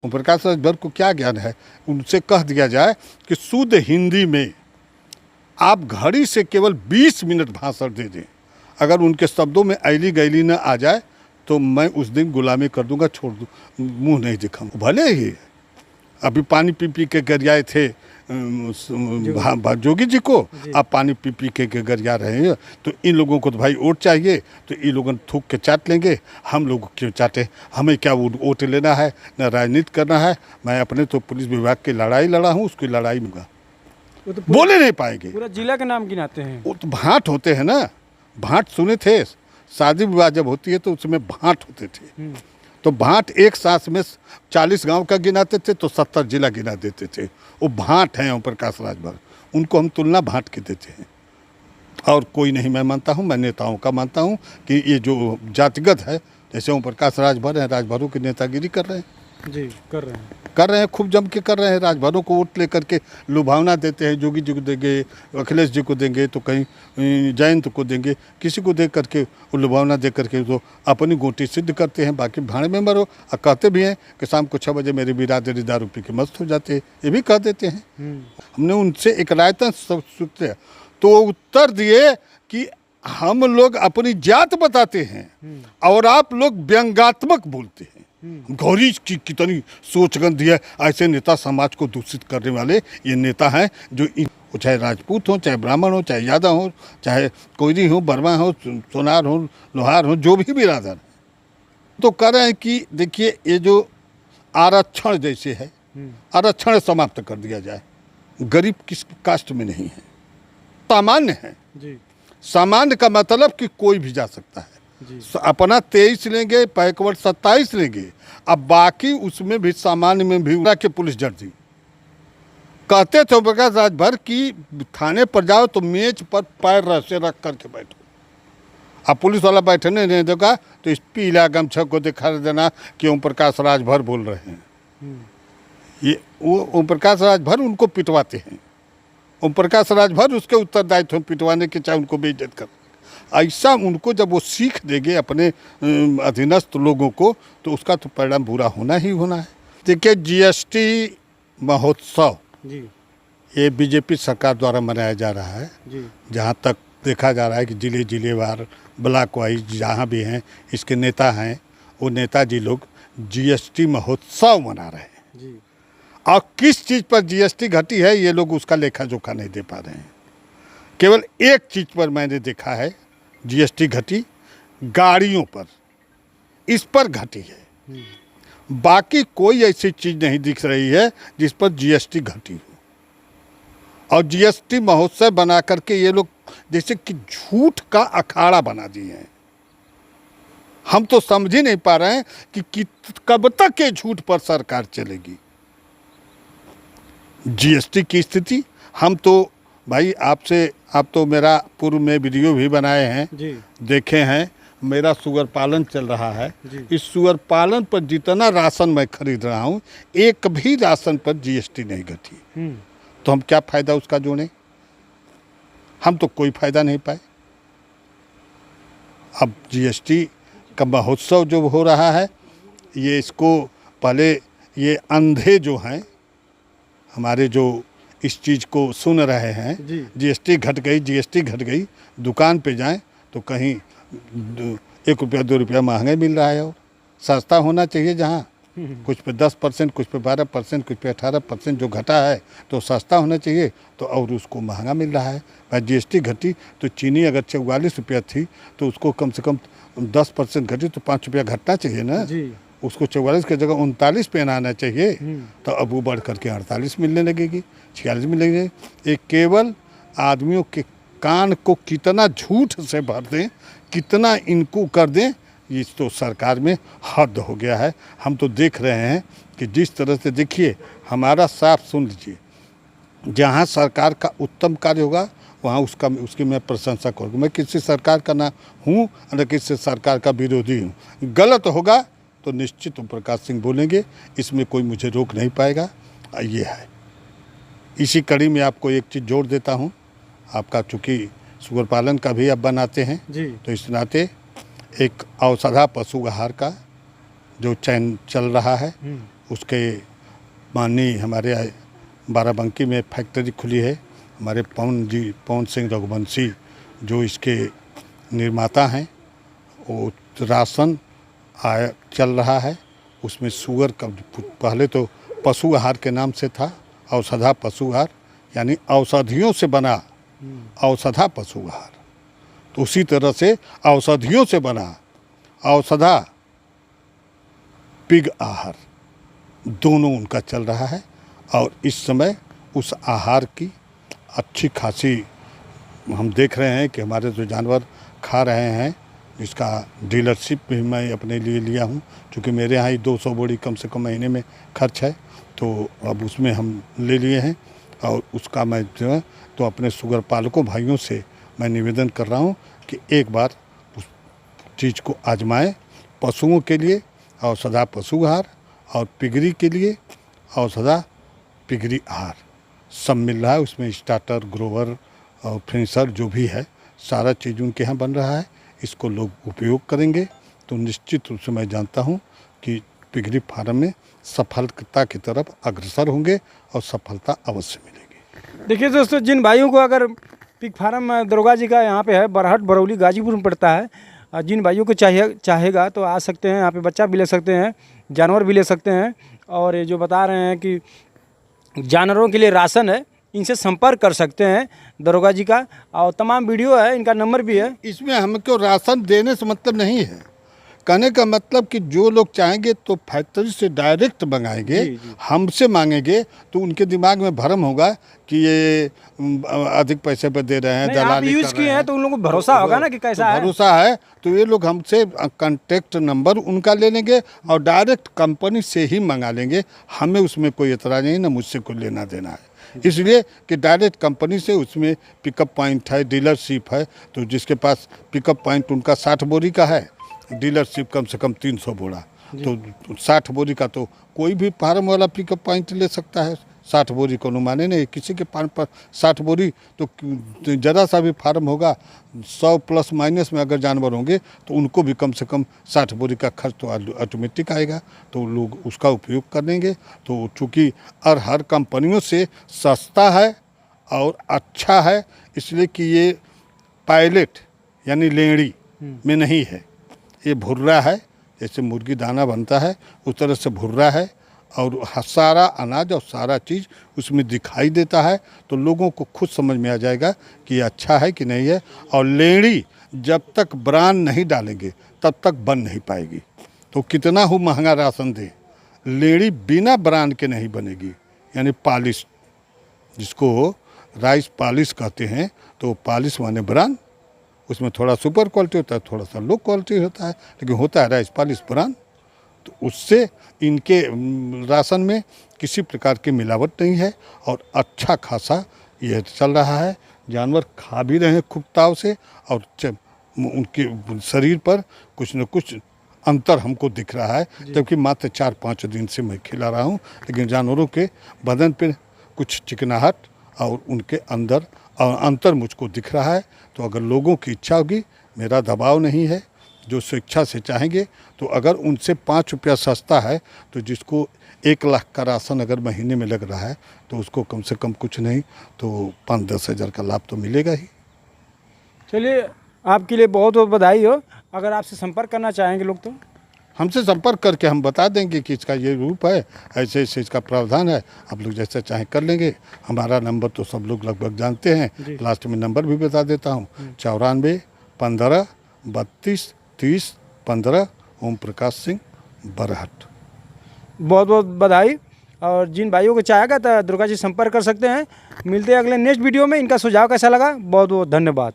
ओम प्रकाश राजभर को क्या ज्ञान है? उनसे कह दिया जाए कि शुद्ध हिंदी में आप घड़ी से केवल 20 मिनट भाषण दे दें, अगर उनके शब्दों में ऐली गैली न आ जाए तो मैं उस दिन गुलामी कर दूंगा, छोड़ दूँ, मुंह नहीं दिखाऊंगा। भले ही अभी पानी पी पी के गरियाए थे जोगी जी को, आप पानी पी पी के गरिया रहे हैं, तो इन लोगों को तो भाई वोट चाहिए, तो इन लोगों थूक के चाट लेंगे। हम लोग क्यों चाटे? हमें क्या वोट लेना है, न राजनीति करना है। मैं अपने तो पुलिस विभाग की लड़ाई लड़ा हूँ, उसकी लड़ाई में तो बोले नहीं पाएंगे। पूरा जिला के नाम गिनाते हैं। वो तो भाट होते हैं ना, भाट सुने थे? शादी विवाह जब होती है तो उसमें भाट होते थे, तो भाट एक सांस में 40 गांव का गिनाते थे तो 70 जिला गिना देते थे। वो भाट हैं ओम प्रकाश राजभर, उनको हम तुलना भाट के देते हैं। और कोई नहीं मैं मानता हूँ, मैं नेताओं का मानता हूँ कि ये जो जातिगत है, जैसे ओम प्रकाश राजभर हैं, राजभरों की नेतागिरी कर रहे हैं जी, कर रहे हैं खूब जम के कर रहे हैं। राजभरों को वोट लेकर के लुभावना देते हैं, जोगी जी को देंगे, अखिलेश जी को देंगे, तो कहीं जयंत को देंगे, किसी को दे करके वो लुभावना दे करके तो अपनी गोटी सिद्ध करते हैं। बाकी भाड़ में मरो। और कहते भी हैं कि शाम को 6 बजे मेरी बिरादरी दारू पी के मस्त हो जाते हैं, ये भी कह देते हैं। हमने उनसे एक रायता सूत्र तो उत्तर दिए कि हम लोग अपनी जात बताते हैं और आप लोग व्यंग्यात्मक बोलते हैं। गौरी की कितनी सोचगंध है। ऐसे नेता समाज को दूषित करने वाले ये नेता हैं, जो चाहे राजपूत हो, चाहे ब्राह्मण हो, चाहे यादव हो, चाहे कोयरी हो, बर्मा हो, सोनार हो, लोहार हो, जो भी बिरादर है, तो कह रहे हैं कि देखिए ये जो आरक्षण जैसे है, आरक्षण समाप्त कर दिया जाए। गरीब किस कास्ट में नहीं है, सामान्य है जी। सामान्य का मतलब कि कोई भी जा सकता है। अपना 23 लेंगे, बैकवर्ड 27 लेंगे, अब बाकी उसमें भी सामान्य में भी के पुलिस जर्दी कहते थे ओम प्रकाश राजभर कि थाने पर जाओ तो मेज पर पैर ऐसे रख करके बैठो। अब पुलिस वाला बैठने नहीं देगा तो इस पीला गमछा को दिखा देना कि ओम प्रकाश राजभर बोल रहे हैं। ये वो ओम प्रकाश राजभर उनको पिटवाते हैं। ओम प्रकाश राजभर उसके उत्तरदायित्व पिटवाने के, चाहे उनको बेइज्जत कर। ऐसा उनको जब वो सीख देंगे अपने अधीनस्थ लोगों को, तो उसका तो परिणाम बुरा होना ही होना है। देखिए जीएसटी महोत्सव ये बीजेपी सरकार द्वारा मनाया जा रहा है। जहाँ तक देखा जा रहा है कि जिले जिलेवार ब्लॉक वाइज जहाँ भी हैं इसके नेता हैं, वो नेताजी लोग जीएसटी महोत्सव मना रहे हैं। और किस चीज़ पर जीएसटी घटी है ये लोग उसका लेखा जोखा नहीं दे पा रहे हैं। केवल एक चीज़ पर मैंने देखा है जीएसटी घटी, गाड़ियों पर, इस पर घटी है। बाकी कोई ऐसी चीज़ नहीं दिख रही है जिस पर जीएसटी घटी हो। और जीएसटी महोत्सव बना करके ये लोग जैसे कि झूठ का अखाड़ा बना दिए हैं। हम तो समझ ही नहीं पा रहे हैं कि कब तक ये झूठ पर सरकार चलेगी। जीएसटी की स्थिति हम तो भाई आप तो मेरा पूर्व में वीडियो भी बनाए हैं जी, देखे हैं। मेरा सुअर पालन चल रहा है। इस सुअर पालन पर जितना राशन मैं खरीद रहा हूँ, एक भी राशन पर जीएसटी नहीं घटी। तो हम क्या फ़ायदा उसका जोड़ें? हम तो कोई फ़ायदा नहीं पाए। अब जीएसटी का महोत्सव जो हो रहा है, ये इसको पहले ये अंधे जो हैं हमारे, जो इस चीज़ को सुन रहे हैं, जीएसटी घट गई, जीएसटी घट गई, दुकान पे जाएं तो कहीं 1 रुपया 2 रुपया महंगा मिल रहा है। और सस्ता होना चाहिए, जहाँ कुछ पे 10%, कुछ पे 12%, कुछ पे 18% जो घटा है तो सस्ता होना चाहिए, तो और उसको महंगा मिल रहा है। भाई जीएसटी घटी तो चीनी अगर 44 रुपया थी तो उसको कम से कम 10% घटी तो 5 रुपया घटना चाहिए ना जी। उसको 44 की जगह 39 पे आना चाहिए, तो अब वो बढ़ करके 48 मिलने लगेगी, 46 मिलने लगेगी। एक केवल आदमियों के कान को कितना झूठ से भर दें, कितना इनको कर दें, ये तो सरकार में हद हो गया है। हम तो देख रहे हैं कि जिस तरह से, देखिए हमारा साफ सुन लीजिए, जहाँ सरकार का उत्तम कार्य होगा वहाँ उसकी मैं प्रशंसा करूँगा। मैं किसी सरकार का ना हूँ न किसी सरकार का विरोधी हूँ। गलत होगा तो निश्चित ओम प्रकाश सिंह बोलेंगे, इसमें कोई मुझे रोक नहीं पाएगा। ये है। इसी कड़ी में आपको एक चीज़ जोड़ देता हूँ। आपका चूँकि सुअर पालन का भी आप बनाते हैं जी, तो इस नाते एक औषधा पशु आहार का जो चैन चल रहा है उसके माननीय हमारे बाराबंकी में फैक्ट्री खुली है। हमारे पवन सिंह रघुवंशी जो इसके निर्माता हैं, वो राशन चल रहा है। उसमें शुगर का पहले तो पशु आहार के नाम से था, औषधा पशु आहार, यानी औषधियों से बना औषधा पशु आहार। तो उसी तरह से औषधियों से बना औषधा पिग आहार, दोनों उनका चल रहा है। और इस समय उस आहार की अच्छी खासी हम देख रहे हैं कि हमारे जो जानवर खा रहे हैं। इसका डीलरशिप भी मैं अपने लिए लिया हूँ, क्योंकि मेरे यहाँ ही 200 बोरी कम से कम महीने में खर्च है। तो अब उसमें हम ले लिए हैं और उसका मैं जो है तो अपने शुगर पालकों भाइयों से मैं निवेदन कर रहा हूँ कि एक बार उस चीज़ को आजमाएं। पशुओं के लिए औषधा पशु आहार और पिगरी के लिए औषधा पिगरी आहार सब मिल रहा है। उसमें स्टार्टर, ग्रोवर और फिनिशर जो भी है सारा चीज़ उनके यहाँ बन रहा है। इसको लोग उपयोग करेंगे तो निश्चित रूप से मैं जानता हूँ कि पिगरी फार्म में सफलता की तरफ अग्रसर होंगे और सफलता अवश्य मिलेगी। देखिए दोस्तों, जिन भाइयों को अगर पिग फार्म दरोगा जी का यहाँ पे है, बरहट बरौली गाजीपुर में पड़ता है, जिन भाइयों को चाहेगा तो आ सकते हैं। यहाँ पे बच्चा भी ले सकते हैं, जानवर भी ले सकते हैं। और ये जो बता रहे हैं कि जानवरों के लिए राशन है, इनसे संपर्क कर सकते हैं दरोगा जी का। और तमाम वीडियो है, इनका नंबर भी है। इसमें हमको राशन देने से मतलब नहीं है। कहने का मतलब कि जो लोग चाहेंगे तो फैक्ट्री से डायरेक्ट मंगाएंगे, हमसे मांगेंगे तो उनके दिमाग में भ्रम होगा कि ये अधिक पैसे पे दे रहे हैं, दलाली यूज किए हैं तो उन लोगों को भरोसा होगा ना कि कैसा है। भरोसा है तो ये लोग हमसे कांटेक्ट नंबर उनका ले लेंगे और डायरेक्ट कंपनी से ही मंगा लेंगे। हमें उसमें कोई एतराज़ नहीं, ना मुझसे कोई लेना देना है। इसलिए कि डायरेक्ट कंपनी से उसमें पिकअप पॉइंट है, डीलरशिप है। तो जिसके पास पिकअप पॉइंट उनका 60 बोरी का है, डीलरशिप कम से कम 300 बोरा, तो 60 बोरी का तो कोई भी फार्म वाला पिकअप पॉइंट ले सकता है। 60 बोरी को अनुमाने नहीं, किसी के फार्म पर 60 बोरी तो ज़रा सा भी फार्म होगा 100 प्लस माइनस में अगर जानवर होंगे तो उनको भी कम से कम 60 बोरी का खर्च तो ऑटोमेटिक आएगा। तो लोग उसका उपयोग करेंगे। तो चूँकि हर कंपनियों से सस्ता है और अच्छा है, इसलिए कि ये पायलट यानी लेड़ी में नहीं है, ये भुर्रा है। जैसे मुर्गी दाना बनता है उस तरह से भुर्रा है और सारा अनाज और सारा चीज़ उसमें दिखाई देता है। तो लोगों को खुद समझ में आ जाएगा कि ये अच्छा है कि नहीं है। और लेड़ी जब तक ब्रांड नहीं डालेंगे तब तक बन नहीं पाएगी। तो कितना हो महंगा राशन दे, लेड़ी बिना ब्रांड के नहीं बनेगी। यानी पॉलिश, जिसको राइस पॉलिश कहते हैं, तो पॉलिश माने ब्रांड। उसमें थोड़ा सुपर क्वालिटी होता है, थोड़ा सा लो क्वालिटी होता है, लेकिन होता है राइस पॉलिश ब्रांड। तो उससे इनके राशन में किसी प्रकार की मिलावट नहीं है और अच्छा खासा यह चल रहा है। जानवर खा भी रहे हैं खूब ताव से और उनके शरीर पर कुछ न कुछ अंतर हमको दिख रहा है। जबकि मात्र 4-5 दिन से मैं खिला रहा हूँ, लेकिन जानवरों के बदन पर कुछ चिकनाहट और उनके अंदर अंतर मुझको दिख रहा है। तो अगर लोगों की इच्छा होगी, मेरा दबाव नहीं है, जो स्वेच्छा से चाहेंगे तो अगर उनसे 5 रुपया सस्ता है तो जिसको 1 लाख का राशन अगर महीने में लग रहा है तो उसको कम से कम कुछ नहीं तो 5-10 हज़ार का लाभ तो मिलेगा ही। चलिए, आपके लिए बहुत बहुत बधाई हो। अगर आपसे संपर्क करना चाहेंगे लोग तो हमसे संपर्क करके हम बता देंगे कि इसका ये रूप है, ऐसे ऐसे इसका प्रावधान है। आप लोग जैसे चाहें कर लेंगे। हमारा नंबर तो सब लोग लगभग जानते हैं, लास्ट में नंबर भी बता देता हूँ, 94 15 32 30 15। ओम प्रकाश सिंह, बरहट। बहुत बहुत बधाई। और जिन भाइयों को चाहेगा तो दुर्गा जी संपर्क कर सकते हैं। मिलते हैं अगले नेक्स्ट वीडियो में। इनका सुझाव कैसा लगा, बहुत बहुत धन्यवाद।